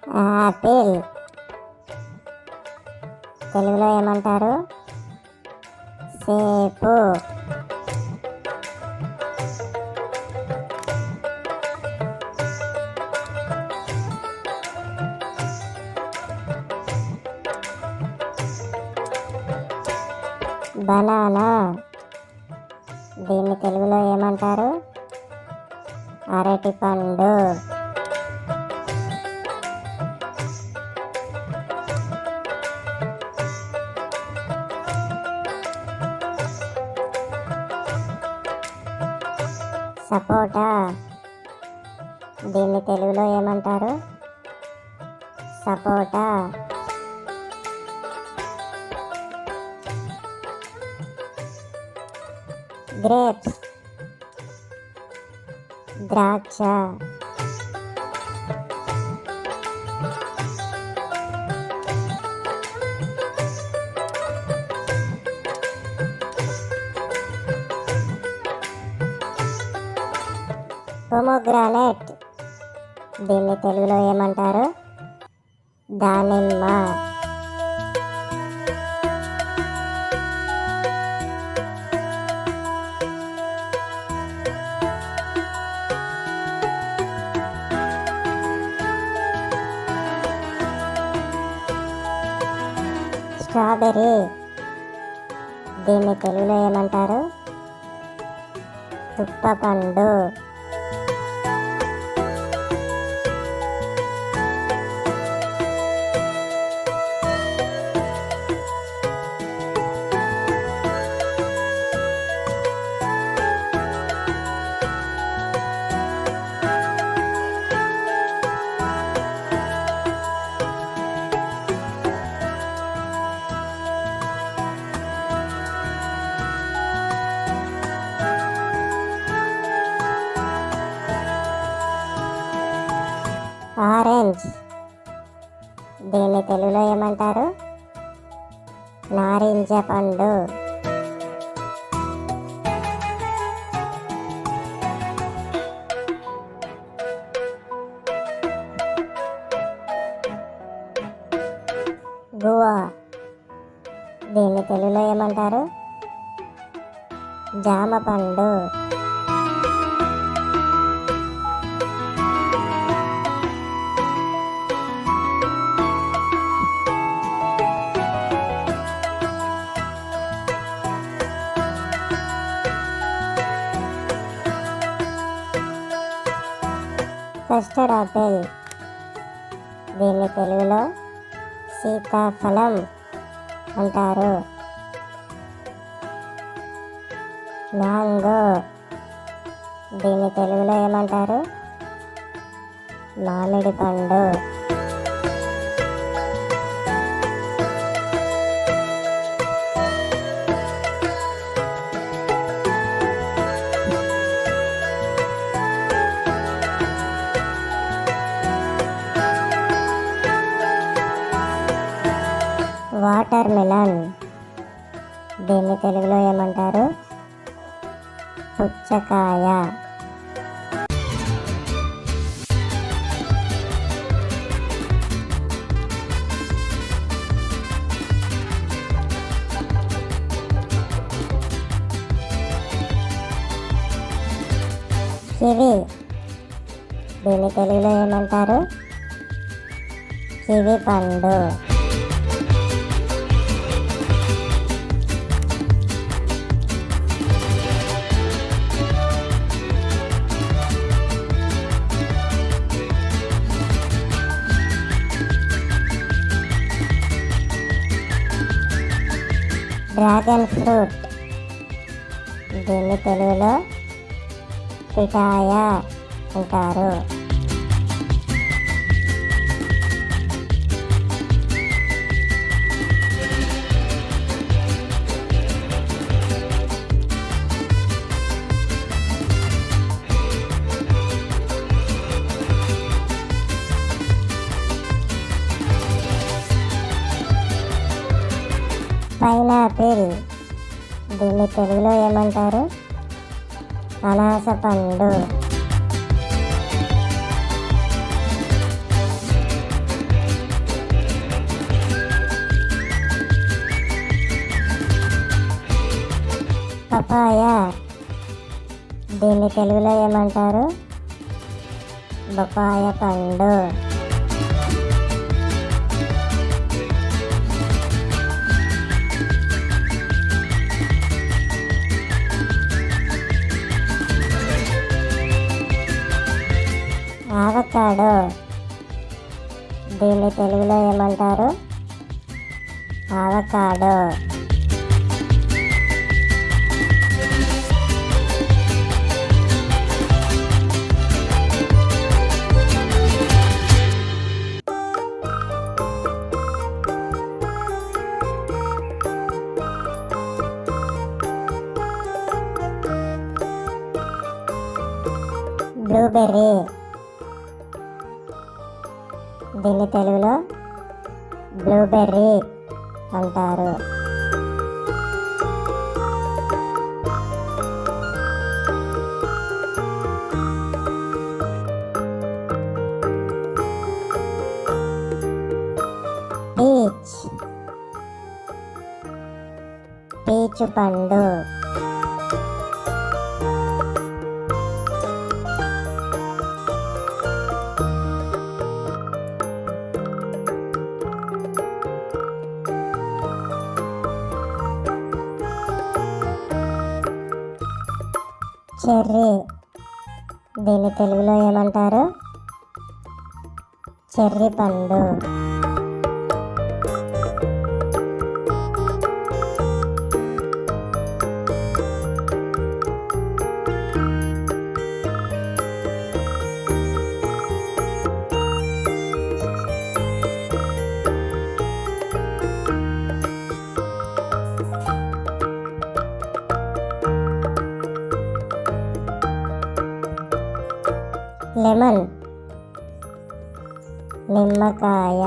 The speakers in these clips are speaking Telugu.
యాపిల్. తెలుగులో ఏమంటారు? సేపు. బనానా. దీన్ని తెలుగులో ఏమంటారు? అరటిపండు. సపోటా. దీన్ని తెలుగులో ఏమంటారు? సపోటా. గ్రేప్స్. ద్రాక్ష. పొమోగ్రానేట్. దీన్ని తెలుగులో ఏమంటారు? దానిమ్మ. స్ట్రాబెర్రీ. దీన్ని తెలుగులో ఏమంటారు? తుప్పపండు. ఆరెంజ్. దీన్ని తెలుగులో ఏమంటారు? నారింజ పండు. గువా. దీన్ని తెలుగులో ఏమంటారు? జామ పండు. Custard apple. దీన్ని తెలుగులో సీతాఫలం అంటారు. మ్యాంగో. దీన్ని తెలుగులో ఏమంటారు? మామిడి పండు. Water melon. దీన్ని తెలుగులో ఏమంటారు? పుచ్చకాయ. కివి. దీన్ని తెలుగులో ఏమంటారు? కివి పండు. Dragon fruit. దీన్ని తెలుగులో పిఠాయ అంటారు. పైనాపిల్. దీన్ని తెలుగులో ఏమంటారు? అనాస పండు. పపాయ, దీన్ని తెలుగులో ఏమంటారు? బొప్పాయ పండు. ఆవకాడో, దీన్ని తెలుగులో ఏమంటారు? ఆవకాడో. బ్లూబెర్రీ, దీన్ని తెలుగులో బ్లూబెర్రీ అంటారు. పీచ్, పీచు పండు. చెర్రీ, దీన్ని తెలుగులో ఏమంటారు? చెర్రీ పండు. లెమన్, నిమ్మకాయ.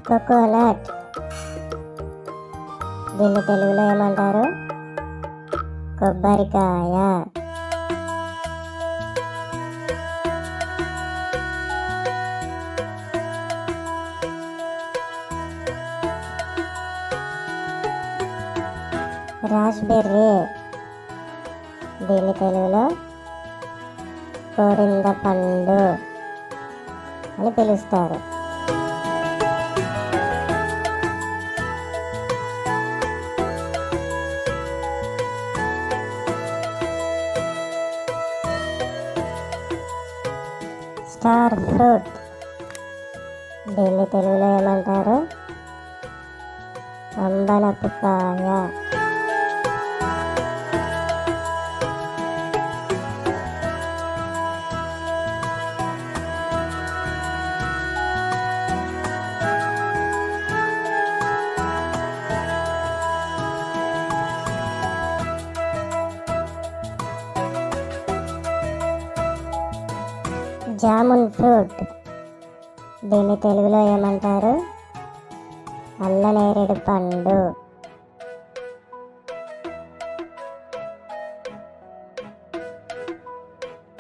కోకోనట్, దీన్ని తెలుగులో ఏమంటారు? కొబ్బరికాయ. రాస్బెర్రీ, దీన్ని తెలుగులో కోరింద పండు అని పిలుస్తారు. స్టార్ ఫ్రూట్, దీన్ని తెలుగులో ఏమంటారు? అంబనపు కాయ. జామున్ ఫ్రూట్, దీన్ని తెలుగులో ఏమంటారు? అల్లనేరేడు పండు.